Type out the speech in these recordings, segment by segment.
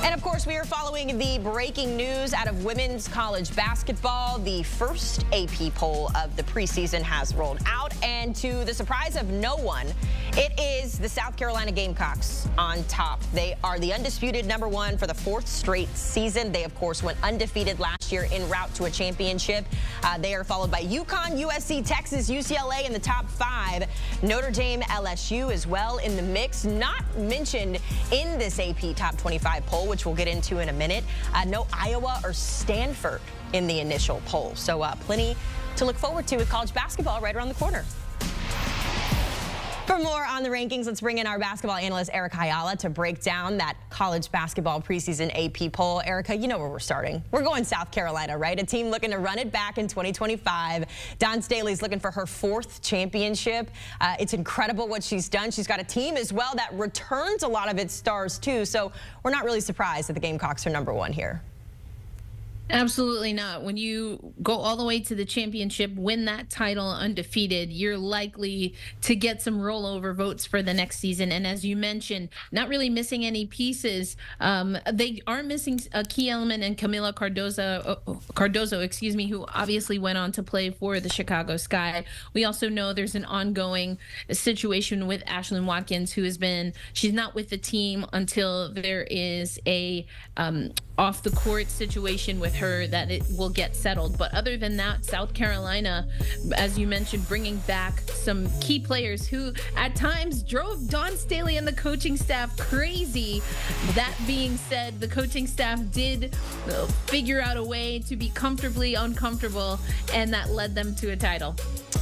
And of course, we are following the breaking news out of women's college basketball. The first AP poll of the preseason has rolled out, and to the surprise of no one, it is the South Carolina Gamecocks on top. They are the undisputed #1 for the 4th straight season. They, of course, went undefeated last year en route to a championship. They are followed by UCONN, USC, Texas, UCLA in the top 5. Notre Dame, LSU as well in the mix, not mentioned in this AP top 25 poll, which we'll get into in a minute. No Iowa or Stanford in the initial poll. So plenty to look forward to with college basketball right around the corner. For more on the rankings, let's bring in our basketball analyst, Ayala, to break down that college basketball preseason AP poll. Erica, you know where we're starting. We're going South Carolina, right? A team looking to run it back in 2025. Dawn Staley's looking for her 4th championship. It's incredible what she's done. She's got a team as well that returns a lot of its stars, too. So we're not really surprised that the Gamecocks are #1 here. Absolutely not. When you go all the way to the championship, win that title undefeated, you're likely to get some rollover votes for the next season. And as you mentioned, not really missing any pieces. They are missing a key element in Camila Cardozo, who obviously went on to play for the Chicago Sky. We also know there's an ongoing situation with Ashlyn Watkins, she's not with the team until there is a off the court situation with her that it will get settled. But other than that, South Carolina, as you mentioned, bringing back some key players who at times drove Dawn Staley and the coaching staff crazy. That being said, the coaching staff did figure out a way to be comfortably uncomfortable, and that led them to a title.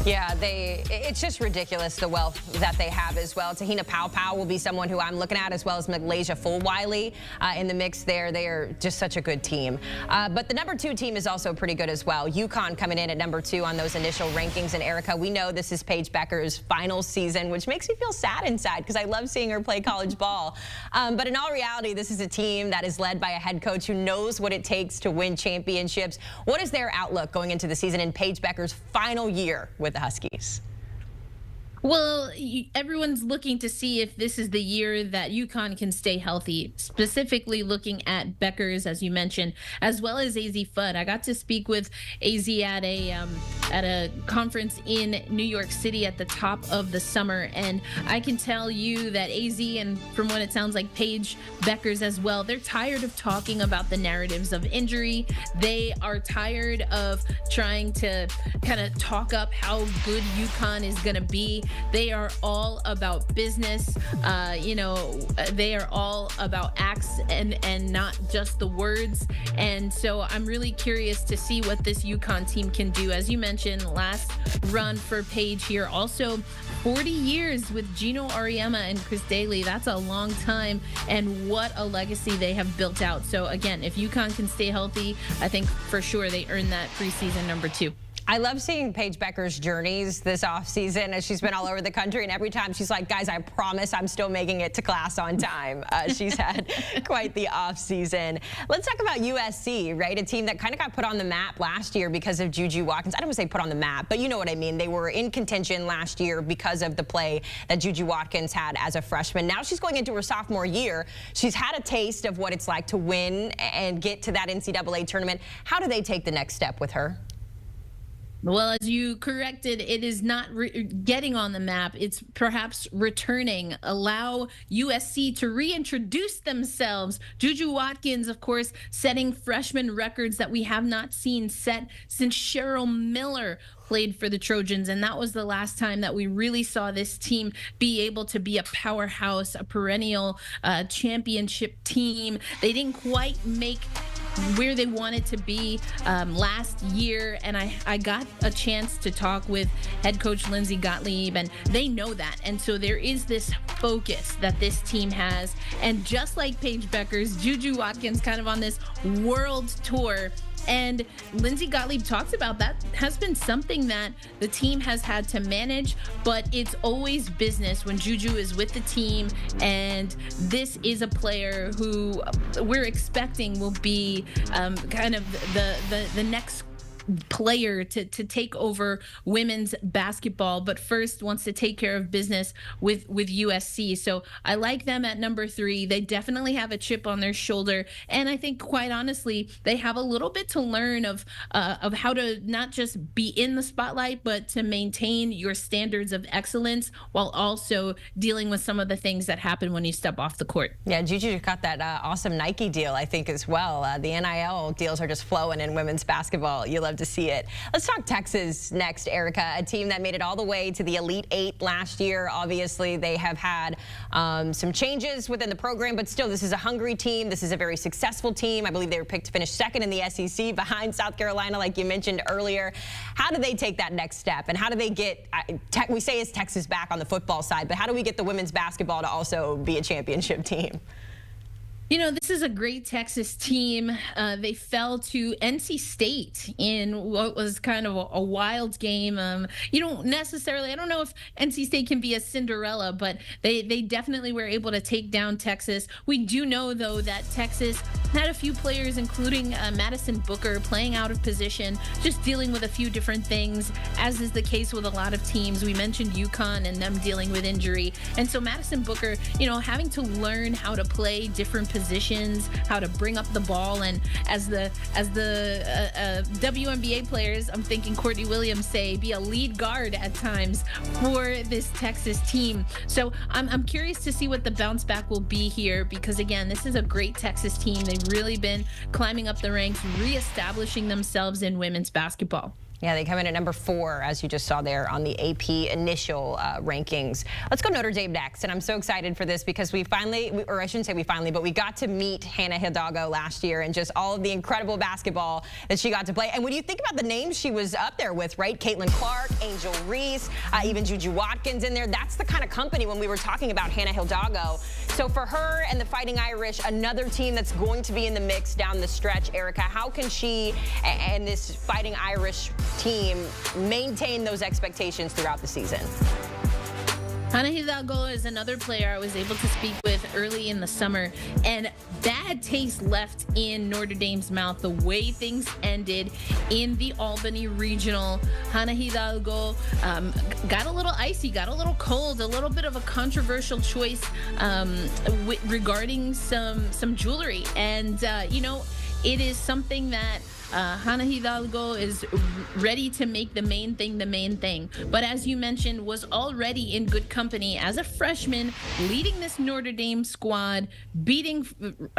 Yeah, it's just ridiculous, the wealth that they have as well. Tahina Pau will be someone who I'm looking at, as well as Malaysia Fulwiley in the mix there. They are just such a good team. But the #2 team is also pretty good as well. UConn coming in at #2 on those initial rankings. And Erica, we know this is Paige Bueckers' final season, which makes me feel sad inside because I love seeing her play college ball. But in all reality, this is a team that is led by a head coach who knows what it takes to win championships. What is their outlook going into the season in Paige Bueckers' final year with the Huskies? Well, everyone's looking to see if this is the year that UConn can stay healthy, specifically looking at Bueckers, as you mentioned, as well as AZ Fudd. I got to speak with AZ at a conference in New York City at the top of the summer, and I can tell you that AZ, and from what it sounds like Paige Bueckers as well, they're tired of talking about the narratives of injury. They are tired of trying to kind of talk up how good UConn is going to be. They are all about business. They are all about acts and not just the words. And so I'm really curious to see what this UConn team can do. As you mentioned, last run for Paige here. Also, 40 years with Gino Auriemma and Chris Daly. That's a long time, and what a legacy they have built out. So again, if UConn can stay healthy, I think for sure they earn that preseason #2. I love seeing Paige Bueckers' journeys this offseason as she's been all over the country, and every time she's like, guys, I promise I'm still making it to class on time. She's had quite the offseason. Let's talk about USC, right? A team that kind of got put on the map last year because of Juju Watkins. I don't want to say put on the map, but you know what I mean. They were in contention last year because of the play that Juju Watkins had as a freshman. Now she's going into her sophomore year. She's had a taste of what it's like to win and get to that NCAA tournament. How do they take the next step with her? Well, as you corrected, it is not getting on the map. It's perhaps returning. Allow USC to reintroduce themselves. Juju Watkins, of course, setting freshman records that we have not seen set since Cheryl Miller played for the Trojans, and that was the last time that we really saw this team be able to be a powerhouse, a perennial championship team. They didn't quite make where they wanted to be last year, and I got a chance to talk with head coach Lindsey Gottlieb, and they know that. And so there is this focus that this team has, and just like Paige Bueckers, Juju Watkins kind of on this world tour. And Lindsey Gottlieb talks about that has been something that the team has had to manage, but it's always business when Juju is with the team. And this is a player who we're expecting will be kind of the next player to take over women's basketball, but first wants to take care of business with USC. So I like them at number 3. They definitely have a chip on their shoulder, and I think quite honestly they have a little bit to learn of how to not just be in the spotlight, but to maintain your standards of excellence while also dealing with some of the things that happen when you step off the court. Yeah, Juju got that awesome Nike deal, I think, as well. The NIL deals are just flowing in women's basketball. You love to see it. Let's talk Texas next, Erica, a team that made it all the way to the Elite Eight last year. Obviously, they have had some changes within the program, but still, this is a hungry team. This is a very successful team. I believe they were picked to finish second in the SEC behind South Carolina, like you mentioned earlier. How do they take that next step, and how do they get, we say it's Texas back on the football side, but how do we get the women's basketball to also be a championship team? You know, this is a great Texas team. They fell to NC State in what was kind of a wild game. You don't necessarily, I don't know if NC State can be a Cinderella, but they definitely were able to take down Texas. We do know, though, that Texas had a few players, including Madison Booker, playing out of position, just dealing with a few different things, as is the case with a lot of teams. We mentioned UConn and them dealing with injury. And so Madison Booker, you know, having to learn how to play different positions, how to bring up the ball. And as the WNBA players, I'm thinking Courtney Williams say, be a lead guard at times for this Texas team. So I'm curious to see what the bounce back will be here, because again, this is a great Texas team. They've really been climbing up the ranks, reestablishing themselves in women's basketball. Yeah, they come in at number 4, as you just saw there on the AP initial rankings. Let's go Notre Dame next, and I'm so excited for this because we finally, or I shouldn't say we finally, but we got to meet Hannah Hidalgo last year and just all of the incredible basketball that she got to play. And when you think about the names she was up there with, right? Caitlin Clark, Angel Reese, even Juju Watkins in there. That's the kind of company when we were talking about Hannah Hidalgo. So for her and the Fighting Irish, another team that's going to be in the mix down the stretch, Erica, how can she and this Fighting Irish team maintain those expectations throughout the season? Hannah Hidalgo is another player I was able to speak with early in the summer, and bad taste left in Notre Dame's mouth the way things ended in the Albany Regional. Hannah Hidalgo got a little icy, got a little cold, a little bit of a controversial choice regarding some jewelry. And, you know, it is something that Hannah Hidalgo is ready to make the main thing. But as you mentioned, was already in good company as a freshman, leading this Notre Dame squad, beating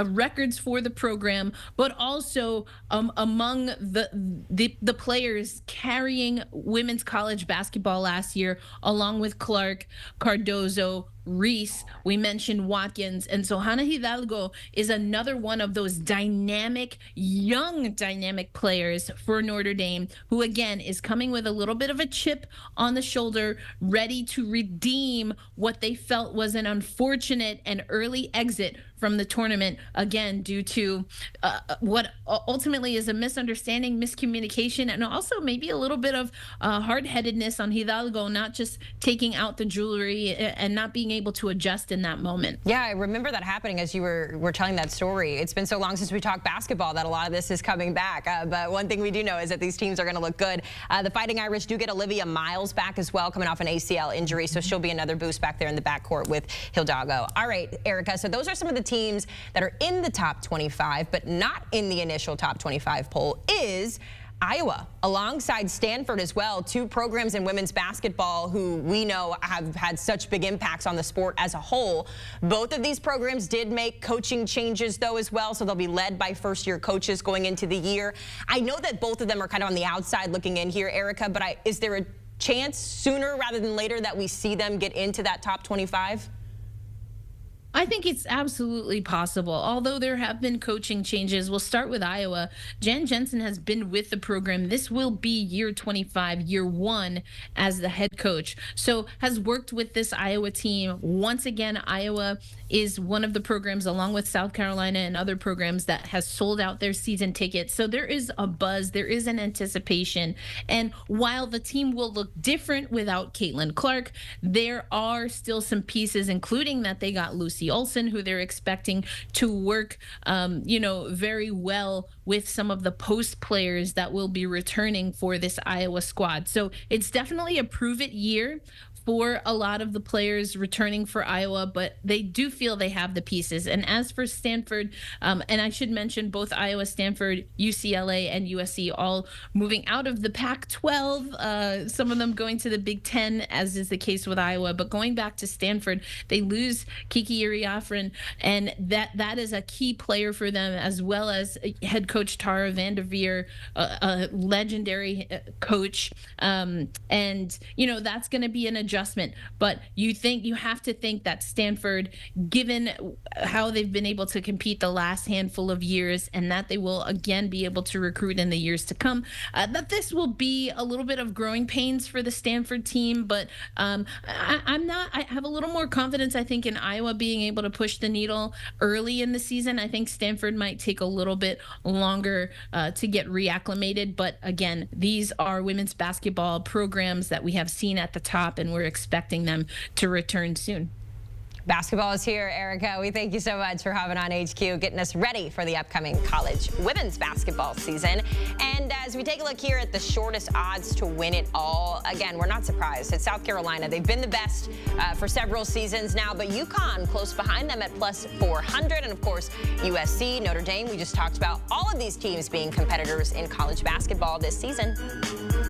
records for the program, but also among the players carrying women's college basketball last year, along with Clark, Cardozo, Reese, we mentioned Watkins. And so Hannah Hidalgo is another one of those young dynamic players for Notre Dame, who again is coming with a little bit of a chip on the shoulder, ready to redeem what they felt was an unfortunate and early exit from the tournament, again, due to what ultimately is a misunderstanding, miscommunication, and also maybe a little bit of hard-headedness on Hidalgo, not just taking out the jewelry and not being able to adjust in that moment. Yeah, I remember that happening as you were telling that story. It's been so long since we talked basketball that a lot of this is coming back. But one thing we do know is that these teams are going to look good. The Fighting Irish do get Olivia Miles back as well, coming off an ACL injury, so she'll be another boost back there in the backcourt with Hidalgo. All right, Erica, so those are some of the teams that are in the top 25, but not in the initial top 25 poll is Iowa, alongside Stanford as well, 2 programs in women's basketball who we know have had such big impacts on the sport as a whole. Both of these programs did make coaching changes, though, as well, so they'll be led by first-year coaches going into the year. I know that both of them are kind of on the outside looking in here, Erica, but is there a chance sooner rather than later that we see them get into that top 25? I think it's absolutely possible. Although there have been coaching changes, we'll start with Iowa. Jen Jensen has been with the program. This will be year 25, year 1 as the head coach. So has worked with this Iowa team. Once again, Iowa is one of the programs, along with South Carolina and other programs, that has sold out their season tickets. So there is a buzz, there is an anticipation. And while the team will look different without Caitlin Clark, there are still some pieces, including that they got Lucy Casey Olsen, who they're expecting to work, very well with some of the post players that will be returning for this Iowa squad. So it's definitely a prove it year for a lot of the players returning for Iowa, but they do feel they have the pieces. And as for Stanford, and I should mention both Iowa, Stanford, UCLA, and USC all moving out of the Pac-12, some of them going to the Big Ten, as is the case with Iowa. But going back to Stanford, they lose Kiki Iriafen, and that is a key player for them, as well as head coach Tara Vanderveer, a legendary coach. And, that's going to be an adjustment. But you have to think that Stanford, given how they've been able to compete the last handful of years, and that they will again be able to recruit in the years to come, that this will be a little bit of growing pains for the Stanford team. But I have a little more confidence, I think, in Iowa being able to push the needle early in the season. I think Stanford might take a little bit longer to get reacclimated. But again, these are women's basketball programs that we have seen at the top, and we're expecting them to return soon. Basketball is here, Erica. We thank you so much for hopping on HQ, getting us ready for the upcoming college women's basketball season. And as we take a look here at the shortest odds to win it all, again, we're not surprised. It's South Carolina. They've been the best for several seasons now, but UConn close behind them at plus 400. And of course, USC, Notre Dame. We just talked about all of these teams being competitors in college basketball this season.